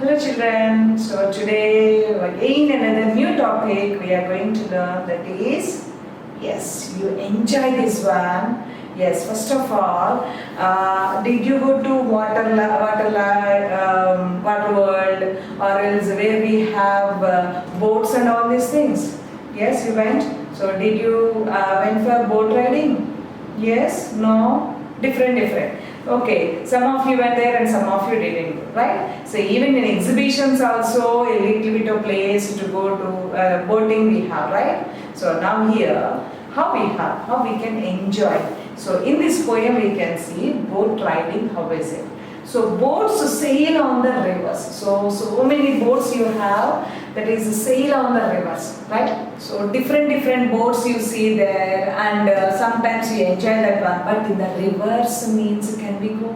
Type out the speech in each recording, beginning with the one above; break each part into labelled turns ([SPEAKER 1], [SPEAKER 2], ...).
[SPEAKER 1] Hello children, so today again another new topic we are going to learn, that is, yes, you enjoy this one. Yes, first of all, did you go to water world, or else where we have boats and all these things? Yes, you went. So did you went for boat riding? Yes, no, different. Okay, some of you were there and some of you didn't, right? So even in exhibitions also a little bit of place to go to boating we have, right? So now here, how we can enjoy. So in this poem we can see boat riding, how is it? So boats sail on the rivers. So many boats you have, that is sail on the rivers, right? So different boats you see there, and sometimes you enjoy that one. But in the rivers means can we go?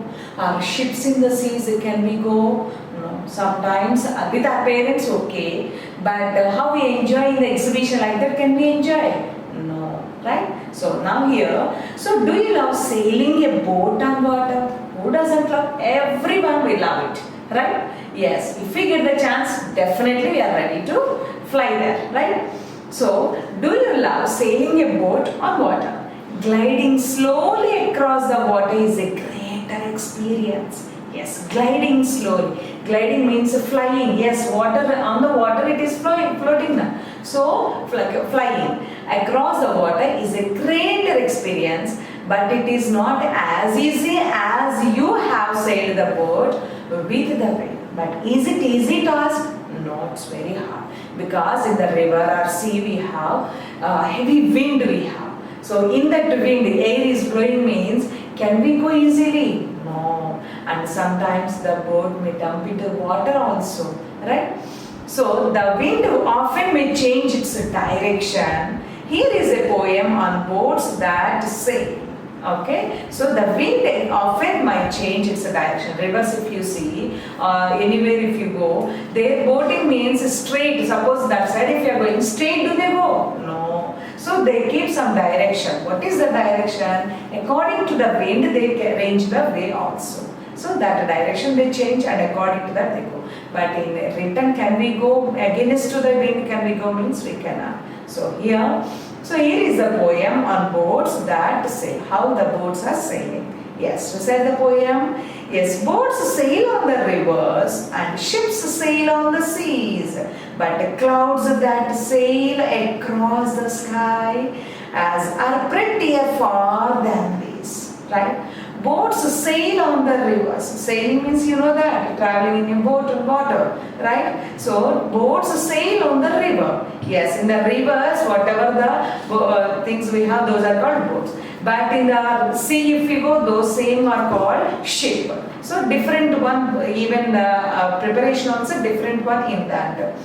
[SPEAKER 1] Ships in the seas can we go? No. Sometimes with our parents okay, but how we enjoy in the exhibition like that, can we enjoy? No, right? So now here, so do you love sailing a boat on water? Who doesn't love? Everyone will love it, right? Yes, if we get the chance, definitely we are ready to fly there, right? So, do you love sailing a boat on water? Gliding slowly across the water is a greater experience. Yes, gliding slowly. Gliding means flying. Yes, water on the water it is floating now. So, flying across the water is a greater experience, but it is not as easy as you have sailed the boat with the wind. But is it easy task? No, it's very hard, because in the river or sea we have heavy wind we have. So in that wind, air is blowing means, can we go easily? No. And sometimes the boat may dump into water also, right? So the wind often may change its direction. Here is a poem on boats that sail. Okay, so the wind often might change its direction. Rivers, if you see, anywhere if you go, their boating means straight. Suppose that side, if you are going straight, do they go? No. So they keep some direction. What is the direction? According to the wind, they can arrange the way also. So that direction they change, and according to that they go. But in return, can we go against to the wind? Can we go means we cannot. So here is the poem on boats that sail. How the boats are sailing. Yes, to say the poem. Yes, boats sail on the rivers and ships sail on the seas. But the clouds that sail across the sky are prettier far than these. Right? Boats sail on the rivers. Sailing means you know that, traveling in a boat on water, right? So boats sail on the river. Yes, in the rivers, whatever the things we have, those are called boats. But in the sea, if you go, those same are called ship. So different one, even the preparation also different one in that.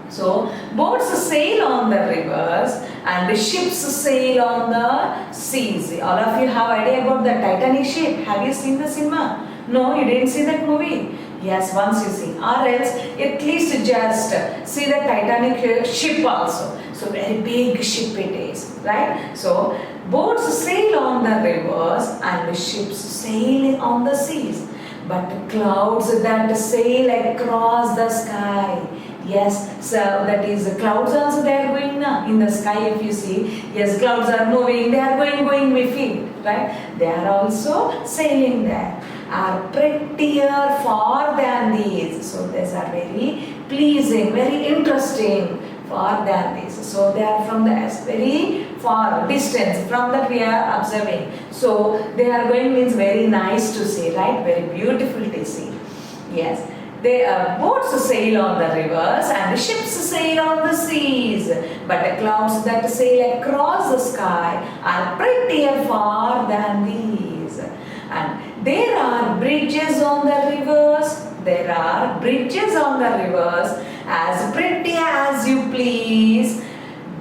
[SPEAKER 1] So boats sail on the rivers and the ships sail on the seas. All of you have idea about the Titanic ship. Have you seen the cinema? No, you didn't see that movie. Yes, once you see, or else at least just see the Titanic ship also. So very big ship it is, right? So boats sail on the rivers and the ships sail on the seas. But the clouds that sail across the sky. Yes, so that is the clouds also they are going now in the sky, if you see. Yes, clouds are moving, they are going we feel, right? They are also sailing there. Are prettier far than these. So these are very pleasing, very interesting far than these. So they are from the very far distance, from that we are observing. So they are going means very nice to see, right? Very beautiful to see. Yes. Boats sail on the rivers and the ships sail on the seas, but the clouds that sail across the sky are prettier far than these. And there are bridges on the rivers. There are bridges on the rivers, as pretty as you please.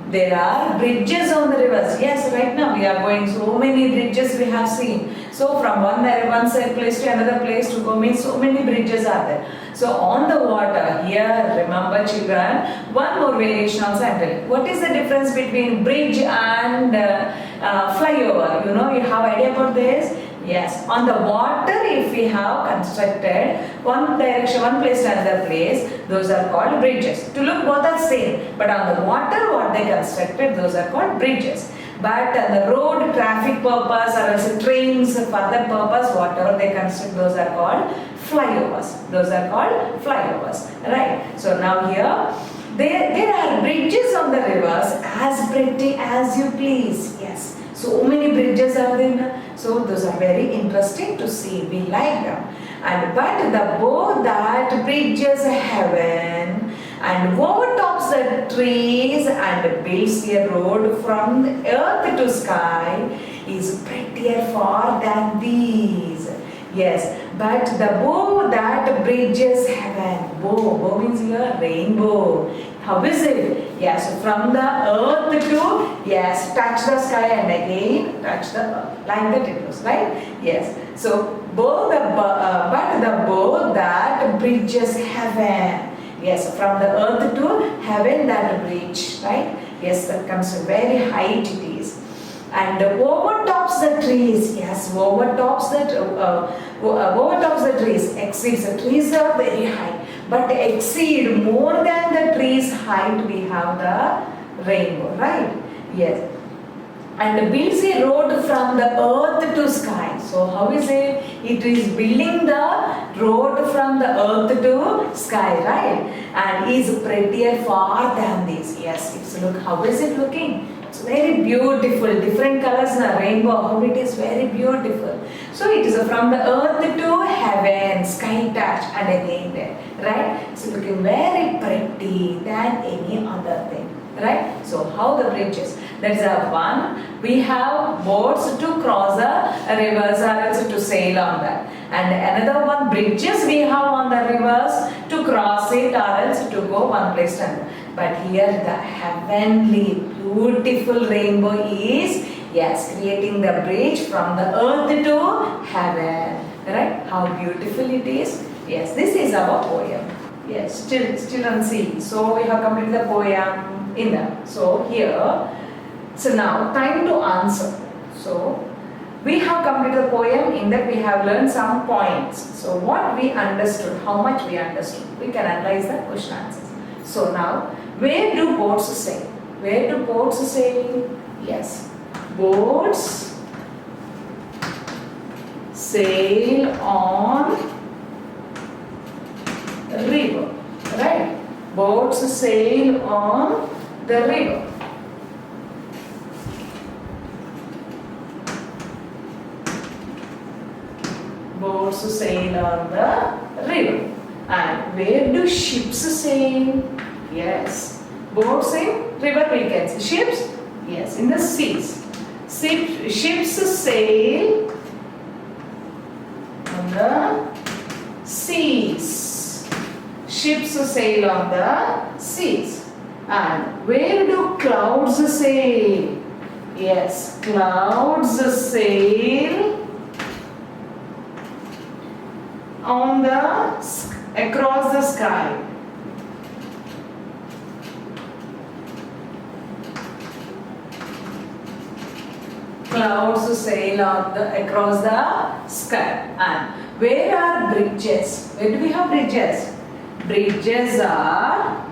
[SPEAKER 1] There are bridges on the rivers. Yes, right now we are going, so many bridges we have seen. So from one side place to another place to go means so many bridges are there. So on the water, here remember children, one more variation also I am telling. What is the difference between bridge and flyover? You know, you have idea about this? Yes, on the water, if we have constructed one direction, one place to another place, those are called bridges. To look, both are same, but on the water, what they constructed, those are called bridges. But on the road, traffic purpose, or else trains, further purpose, whatever they construct, those are called flyovers. Those are called flyovers, right? So now here, there are bridges on the rivers as pretty as you please. Yes, so many bridges are there. So those are very interesting to see. We like them. And but the bow that bridges heaven and overtops the trees and builds a road from the earth to sky is prettier far than these. Yes, but the bow that bridges heaven. Bow means here rainbow. How is it? Yes, from the earth to, yes, touch the sky and again touch the earth. Like that it was, right? Yes. So, but the bow that bridges heaven. Yes, from the earth to heaven that bridge, right? Yes, that comes to very height it is. And overtops the trees. Yes, overtops the trees. Exceeds the trees are very high, but exceed more than the trees height. We have the rainbow, right? Yes, and builds a road from the earth to sky. So how is it? It is building the road from the earth to sky, right? And is prettier far than this. Yes, it's look. How is it looking? It's very beautiful, different colors in a rainbow, how it is very beautiful. So it is from the earth to heaven, sky touch and again there, right? It's looking very pretty than any other thing, right? So how the bridges? That's a one. We have boats to cross the rivers or else to sail on that. And another one, bridges we have on the rivers to cross it or else to go one place to another. But here the heavenly beautiful rainbow is, yes, creating the bridge from the earth to heaven, right? How beautiful it is. Yes, this is our poem. Yes, still on sea. So we have completed the poem in that. So here, so now time to answer. So we have completed the poem, in that we have learned some points. So what we understood, how much we understood, we can analyze the question answers. So now, where do boats sail? Where do boats sail? Yes, boats sail on river, right? Boats sail on the river. Boats sail on the river. And where do ships sail? Yes, boats in river we can see. Ships? Yes, in the seas. Ships sail on the seas. Ships sail on the seas. And where do clouds sail? Yes, clouds sail on the across the sky. Clouds sail on across the sky. And where are bridges? Where do we have bridges? Bridges are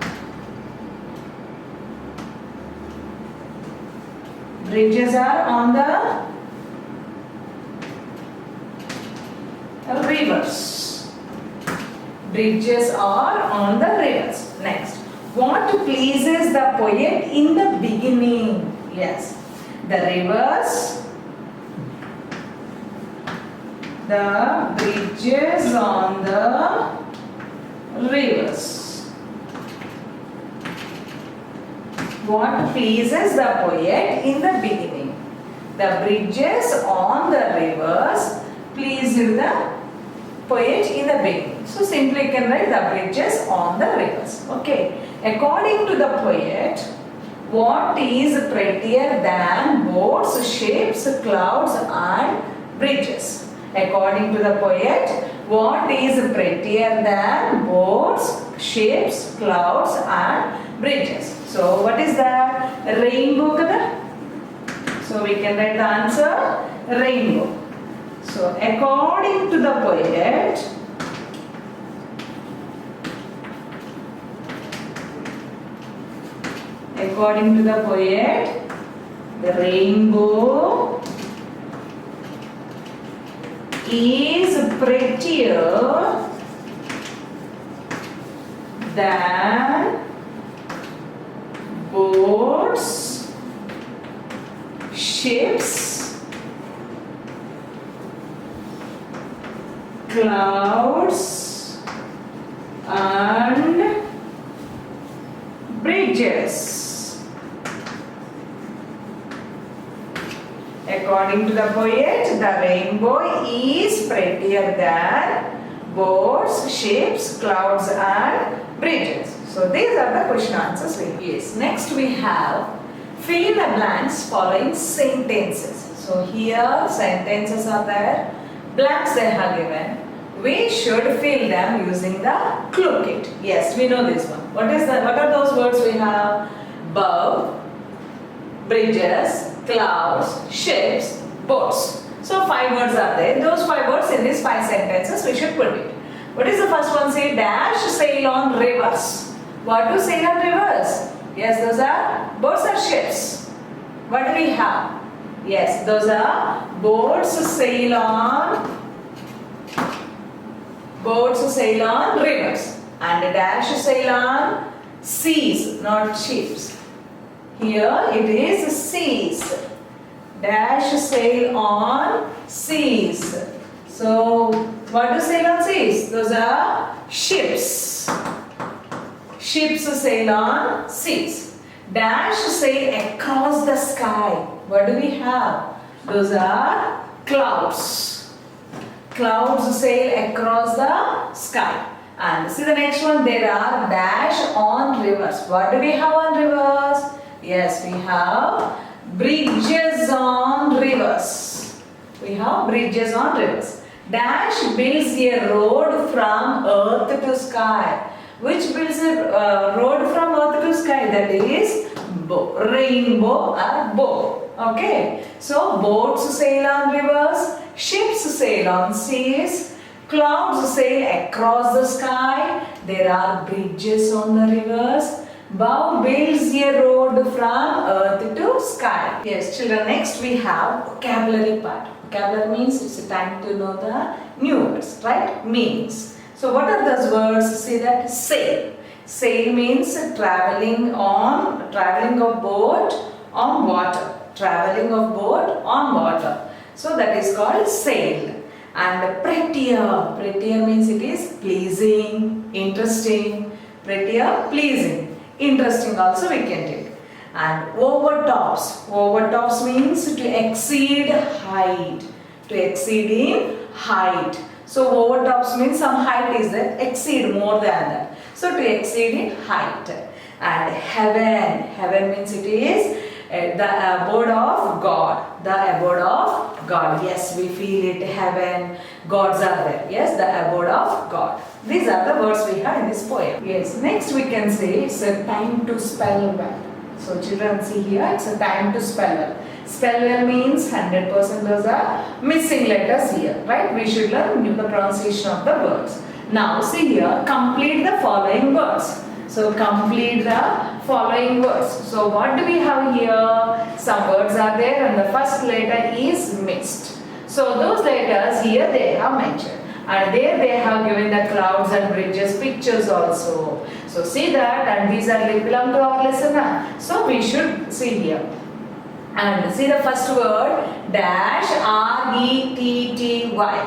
[SPEAKER 1] on the rivers. Bridges are on the rivers. Next, what pleases the poet in the beginning? Yes, the rivers, the bridges on the rivers. What pleases the poet in the beginning? The bridges on the rivers pleased the poet in the beginning. So simply you can write the bridges on the rivers. Okay. According to the poet, what is prettier than boats, ships, clouds and bridges? According to the poet, what is prettier than boats, ships, clouds and bridges? So what is that? Rainbow kada? So we can write the answer rainbow. So according to the poet, the rainbow is prettier than boats, ships, clouds, and bridges. According to the poet, the rainbow is prettier than boats, ships, clouds, and bridges. So these are the question answers. Yes. Next we have fill in the blanks following sentences. So here sentences are there, blanks they have given. We should fill them using the clue kit. Yes, we know this one. What are those words we have? Bow, bridges, clouds, ships, boats. So 5 words are there. Those 5 words in these 5 sentences we should put it. What is the first one? Say dash sail on rivers. What do sail on rivers? Yes, those are boats or ships. What do we have? Yes, those are boats sail on rivers. And dash sail on seas, not ships. Here it is seas. Dash sail on seas. So what do sail on seas? Those are ships. Ships sail on seas. Dash sail across the sky. What do we have? Those are clouds. Clouds sail across the sky. And see the next one, there are dash on rivers. What do we have on rivers? Yes, we have bridges on rivers. We have bridges on rivers. Dash builds a road from earth to sky. Which builds a road from earth to sky? That is rainbow or bow. Okay. So boats sail on rivers, ships sail on seas, clouds sail across the sky. There are bridges on the rivers. Bow builds a road from earth to sky. Yes, children, next we have vocabulary part. Vocabulary means it's a time to know the new words, right? Meanings. So what are those words? See that sail. Sail means traveling of boat on water. Traveling of boat on water. So that is called sail. And prettier. Prettier means it is pleasing, interesting. Prettier, pleasing. Interesting also we can take. And overtops. Overtops means to exceed height. To exceed in height. So overtops means some height is there, exceed more than that. So to exceed in height. And heaven. Heaven means it is the abode of God. The abode of God. Yes, we feel it. Heaven. Gods are there. Yes, the abode of God. These are the words we have in this poem. Yes, next we can say it's a time to spell well. So children, see here, it's a time to spell well. Spell well means 100% those are missing letters here, right? We should learn the pronunciation of the words. Now see here, complete the following words. So complete the following words. So what do we have here? Some words are there and the first letter is missed. So those letters here they have mentioned. And there they have given the clouds and bridges pictures also. So see that, and these are belong to our lesson. So we should see here. And see the first word, dash R-E-T-T-Y.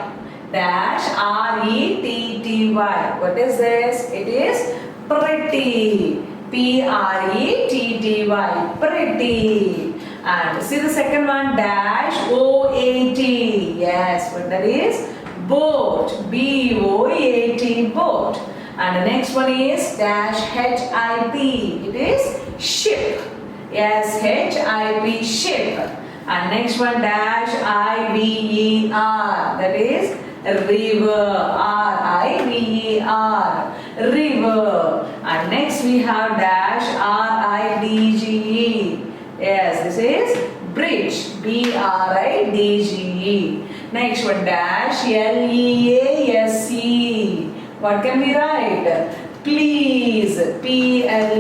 [SPEAKER 1] Dash R-E-T-T-Y. What is this? It is pretty. P-R-E-T-T-Y. Pretty. And see the second one, dash O-A-T. Yes, what that is? Boat. B-O-A-T. Boat. And the next one is dash H-I-P. It is ship. Yes, H-I-P. Ship. And next one dash I-V-E-R. That is river. R-I-V-E-R. River. And next we have dash R-I-D-G-E. Yes, this is bridge. B-R-I-D-G-E. Next one, dash, L-E-A-S-E. What can we write? Please, P-L-E-A-S-E,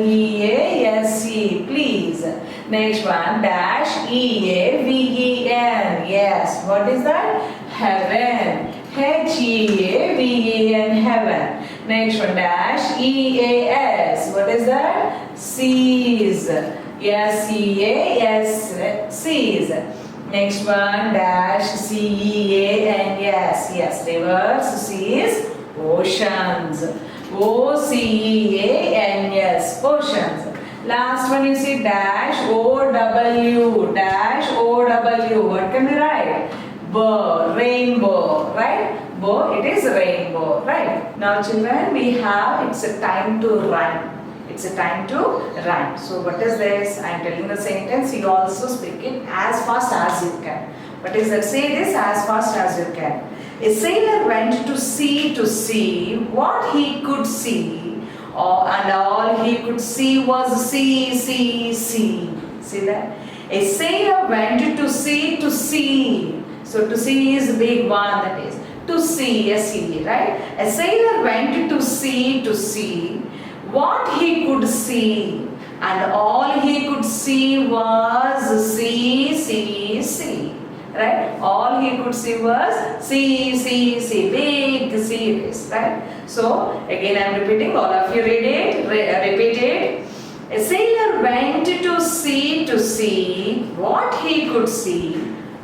[SPEAKER 1] please. Next one, dash, E-A-V-E-N. Yes, what is that? Heaven. H-E-A-V-E-N, heaven. Next one, dash, E-A-S. What is that? Seas. S-E-A-S, seas. Next one, dash, C-E-A-N-S. Yes, rivers, seas, oceans. O-C-E-A-N-S, oceans. Last one you see dash, O-W, dash, O-W. What can we write? Bow, rainbow, right? Bow, it is rainbow, right? Now children, we have, it's a time to rhyme. It's a time to rhyme. So what is this? I am telling the sentence, you also speak it as fast as you can. What is that? Say this as fast as you can. A sailor went to see what he could see, and all he could see was sea. See that? A sailor went to sea. So to see is big one, that is to see, S-E, right? A sailor went to see what he could see, and all he could see was sea. Right? All he could see was sea, big sea it is, right? So again I am repeating, all of you read it, repeat it. A sailor went to see what he could see,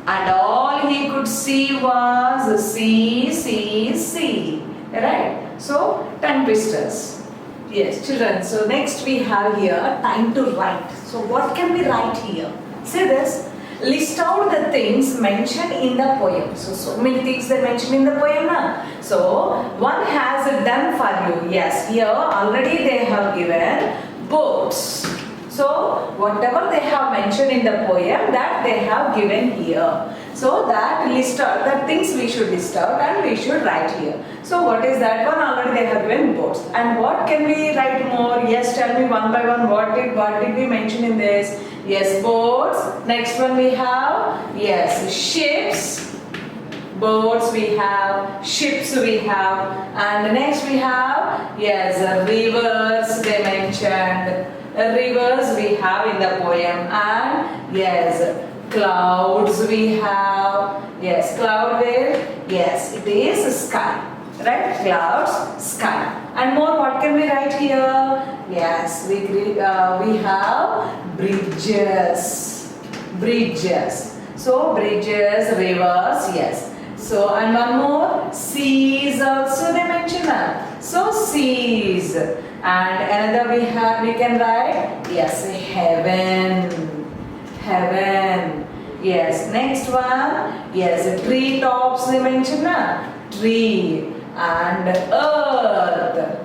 [SPEAKER 1] and all he could see was sea. Right? So tongue twisters. Yes, children. So next we have here time to write. So what can we write here? See this. List out the things mentioned in the poem. So many things they mentioned in the poem now. So one has done for you. Yes, here already they have given boats. So whatever they have mentioned in the poem, that they have given here. So that list out the things we should list out and we should write here. So what is that one? Already they have given boats. And what can we write more? Yes, tell me one by one. What did we mention in this? Yes, boats. Next one we have, yes, ships. Boats we have, ships we have, and next we have, yes, rivers they mentioned. Rivers we have in the poem, and yes, clouds we have. Yes, cloud where? Yes, it is sky. Right? Clouds, sky. And more, what can we write here? Yes, we have bridges. So bridges, rivers, yes. So and one more, seas also they mention that. So seas. And another we can write, yes, heaven. Yes, next one, yes, tree tops they mention that. Tree. And earth,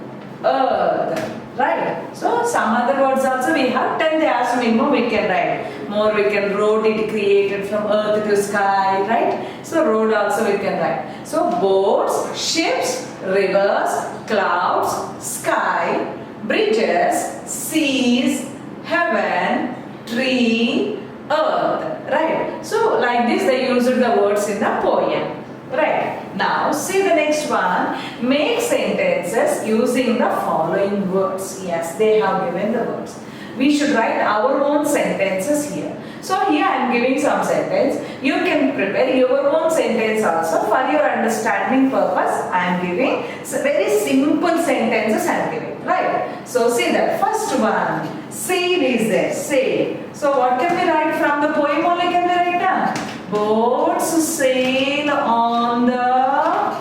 [SPEAKER 1] right? So some other words also we have 10 they ask me more we can write. More we can road it created from earth to sky, right? So road also we can write. So boats, ships, rivers, clouds, sky, bridges, seas, heaven, tree, earth, right? So like this they used the words in the poem. Right. Now see the next one. Make sentences using the following words. Yes, they have given the words. We should write our own sentences here. So here I am giving some sentence. You can prepare your own sentence also for your understanding purpose. I am giving very simple sentences I am giving. Right. So see the first one. Sail is there. Sail. So what can we write from the poem only can we write down? Boats sail on the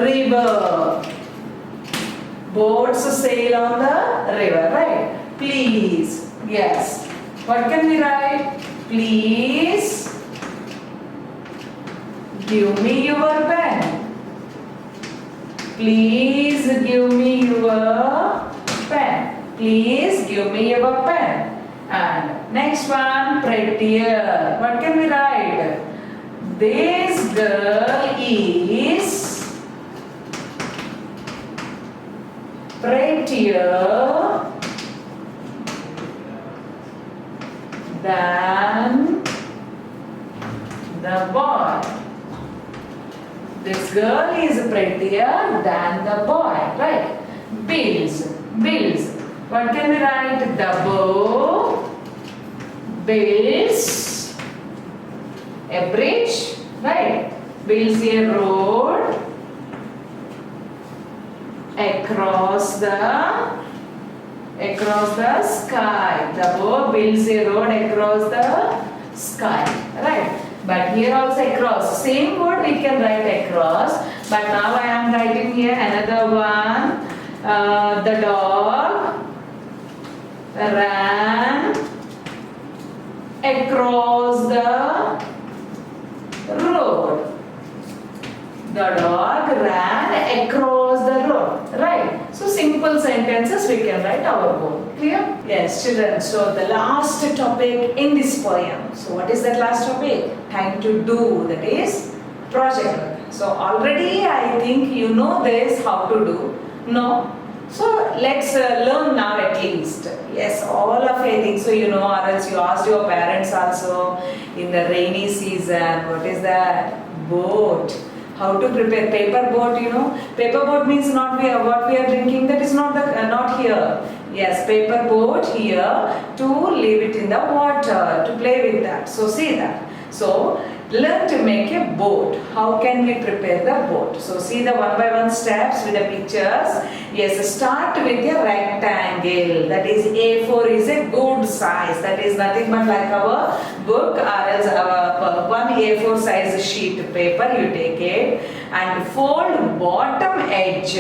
[SPEAKER 1] river. Boats sail on the river, right? Please. Yes. What can we write? Please give me your pen. Please give me your pen. Please give me your pen. And next one, prettier. What can we write? This girl is prettier than the boy. This girl is prettier than the boy, right? Bills. What can we write? The bow builds a bridge, right? Builds a road across the sky. The bow builds a road across the sky, right? But here also across, same word we can write across, but now I am writing here another one. The dog ran across the road. The dog ran across the road, right? So simple sentences we can write our own. Clear? Yes, children. So the last topic in this poem. So what is that last topic? Time to do. That is project work. So already I think you know this how to do. No? So let's learn now at least. Yes, all of I think so you know, or else you asked your parents also in the rainy season. What is that? Boat. How to prepare paper boat, you know. Paper boat means not what we are drinking, that is not not here. Yes, paper boat here to leave it in the water, to play with that. So see that. So learn to make a boat. How can we prepare the boat? So see the one by one steps with the pictures. Yes, start with a rectangle. That is A4 is a good size. That is nothing but like our book or else our one A4 size sheet paper. You take it and fold bottom edge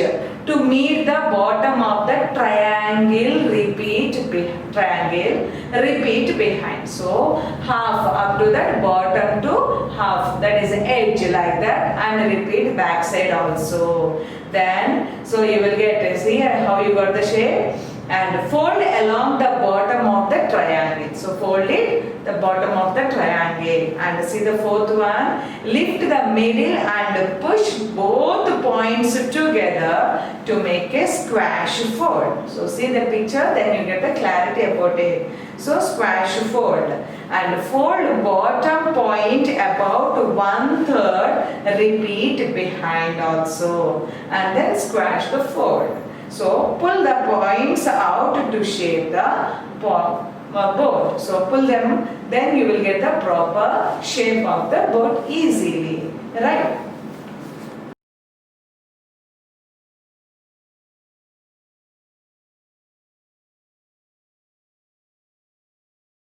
[SPEAKER 1] to meet the bottom of the triangle. Repeat behind. So half up to that bottom to half, that is edge like that, and repeat back side also. Then so you will get, see how you got the shape, and fold along the bottom of the triangle. So fold it the bottom of the triangle, and see the fourth one, lift the middle and push both points together to make a squash fold. So see the picture, then you get the clarity about it. So squash fold, and fold bottom point about 1/3, repeat behind also, and then squash the fold. So pull the points out to shape the boat. So pull them, then you will get the proper shape of the boat easily, right?